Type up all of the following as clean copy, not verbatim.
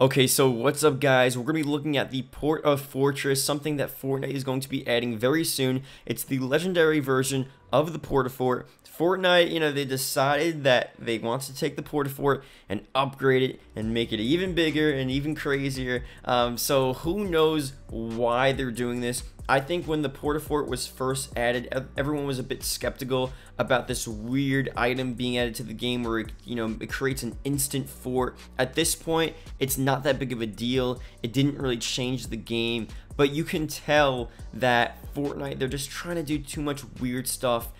Okay, so what's up guys? We're going to be looking at the Porta Fortress, something that Fortnite is going to be adding very soon. It's the legendary version of the Porta Fort. Fortnite, they decided that they want to take the Porta Fort and upgrade it and make it even bigger and even crazier. So who knows why they're doing this? I think when the Porta Fort was first added, everyone was a bit skeptical about this weird item being added to the game where it creates an instant fort. At this point, it's not that big of a deal. It didn't really change the game, but you can tell that Fortnite, they're just trying to do too much weird stuff.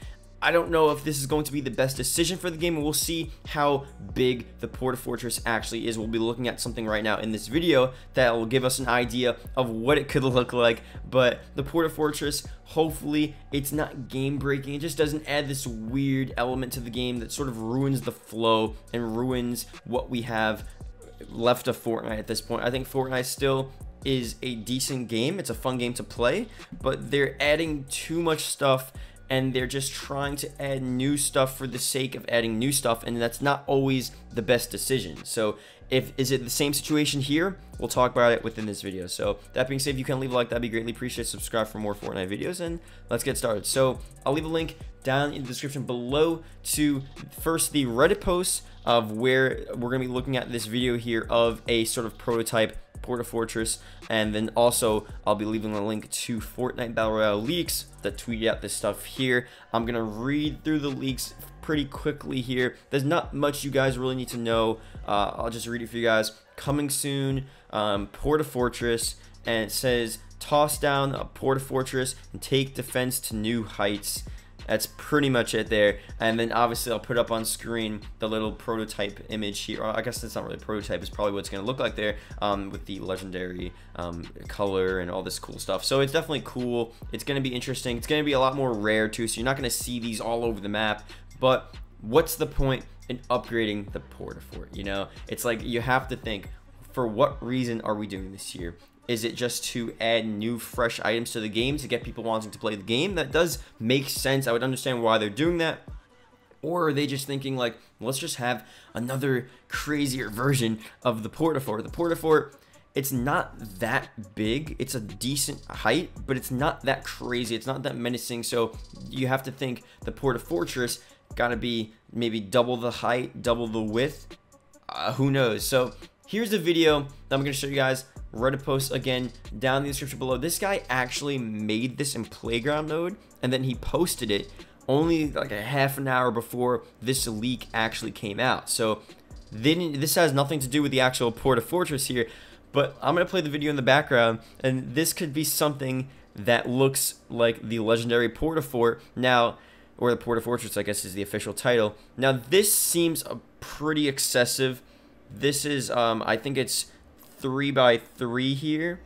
I don't know if this is going to be the best decision for the game, and we'll see how big the Porta Fortress actually is. We'll be looking at something right now in this video that will give us an idea of what it could look like. But the Porta Fortress, hopefully it's not game breaking. It just doesn't add this weird element to the game that sort of ruins the flow and ruins what we have left of Fortnite at this point. I think Fortnite still is a decent game. It's a fun game to play, but they're adding too much stuff, and they're just trying to add new stuff for the sake of adding new stuff, and that's not always the best decision. So is it the same situation here? We'll talk about it within this video. So that being said, if you can leave a like, that'd be greatly appreciated. Subscribe for more Fortnite videos, and let's get started. So I'll leave a link down in the description below to first the Reddit post of where we're gonna be looking at this video here of a sort of prototype Porta Fortress, and then also I'll be leaving a link to Fortnite Battle Royale leaks that tweet out this stuff here. I'm gonna read through the leaks pretty quickly here. There's not much you guys really need to know. I'll just read it for you guys. Coming soon, Porta Fortress, and it says toss down a Porta Fortress and take defense to new heights. That's pretty much it there. And then obviously I'll put up on screen the little prototype image here. I guess it's not really a prototype, it's probably what it's going to look like there, with the legendary color and all this cool stuff. So it's definitely cool. It's going to be interesting. It's going to be a lot more rare too, so you're not going to see these all over the map. But what's the point in upgrading the Porta Fort? It's like you have to think, for what reason are we doing this here? Is it just to add new fresh items to the game to get people wanting to play the game? That does make sense. I would understand why they're doing that. Or are they just thinking like, let's just have another crazier version of the Porta Fort? The Porta Fort, it's not that big. It's a decent height, but it's not that crazy. It's not that menacing. So you have to think the Porta Fortress gotta be maybe double the height, double the width. Who knows? So here's the video that I'm gonna show you guys. Reddit post again down in the description below. This guy actually made this in playground mode, and then he posted it only like a half an hour before this leak actually came out. So this has nothing to do with the actual Porta Fortress here, but I'm gonna play the video in the background, and this could be something that looks like the legendary Porta Fort now, or the Porta Fortress, I guess, is the official title. Now this seems pretty excessive. This is I think it's 3x3 here.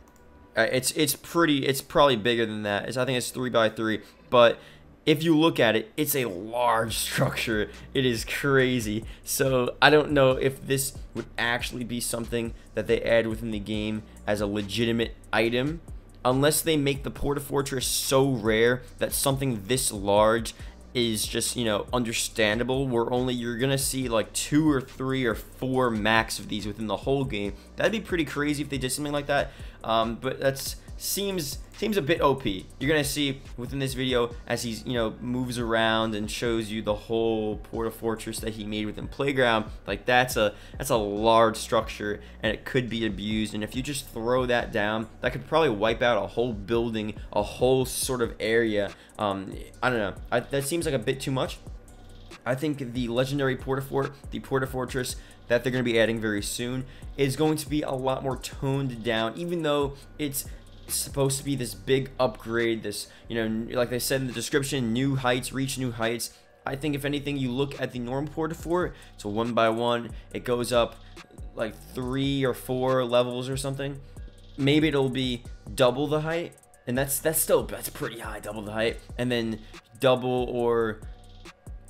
It's probably bigger than that. I think it's 3x3, but if you look at it, it's a large structure. It is crazy. So I don't know if this would actually be something that they add within the game as a legitimate item, unless they make the Porta Fortress so rare that something this large is just understandable, where you're gonna see like 2 or 3 or 4 max of these within the whole game. That'd be pretty crazy if they did something like that, but that's seems a bit OP. You're gonna see within this video as he's moves around and shows you the whole Porta Fortress that he made within playground. Like that's a large structure, and it could be abused, and if you just throw that down, that could probably wipe out a whole building, a whole sort of area. I don't know, that seems like a bit too much. I think the legendary Porta Fort, the Porta Fortress that they're going to be adding very soon, is going to be a lot more toned down, even though it's supposed to be this big upgrade, this like they said in the description, new heights, reach new heights. I think if anything, you look at the normal Porta Fort, so 1x1, it goes up like 3 or 4 levels or something. Maybe it'll be double the height, and that's pretty high, double the height, and then double or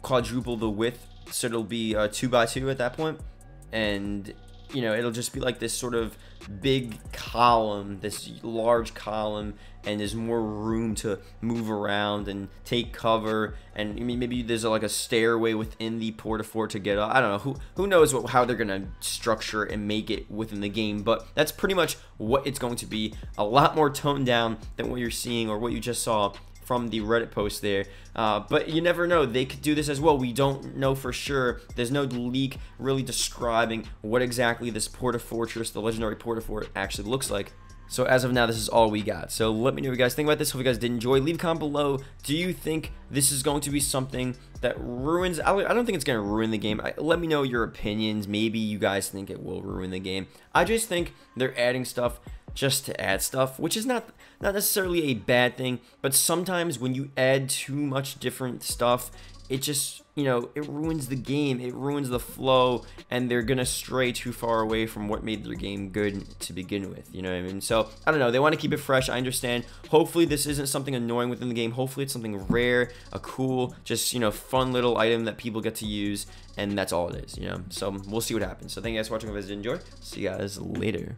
quadruple the width, so it'll be 2x2 at that point. And you know, it'll just be like this sort of big column, this large column, and there's more room to move around and take cover. And I mean, maybe there's like a stairway within the porta-fort to get up. I don't know, who knows how they're gonna structure and make it within the game, but that's pretty much what it's going to be. A lot more toned down than what you're seeing or what you just saw from the Reddit post there, but you never know, they could do this as well. We don't know for sure. There's no leak really describing what exactly this Porta Fortress, the legendary Porta Fort, actually looks like. So as of now, this is all we got. So let me know what you guys think about this. Hope you guys did enjoy. Leave a comment below. Do you think this is going to be something that ruins? I don't think it's going to ruin the game. Let me know your opinions. Maybe you guys think it will ruin the game. I just think they're adding stuff just to add stuff, which is not necessarily a bad thing, but sometimes when you add too much different stuff, it just, you know, it ruins the game, it ruins the flow, and they're gonna stray too far away from what made their game good to begin with, you know what I mean? So I don't know, they want to keep it fresh. I understand. Hopefully this isn't something annoying within the game. Hopefully it's something rare, a cool, just, you know, fun little item that people get to use, and that's all it is, you know. So we'll see what happens. So thank you guys for watching. If you guys did enjoy, see you guys later.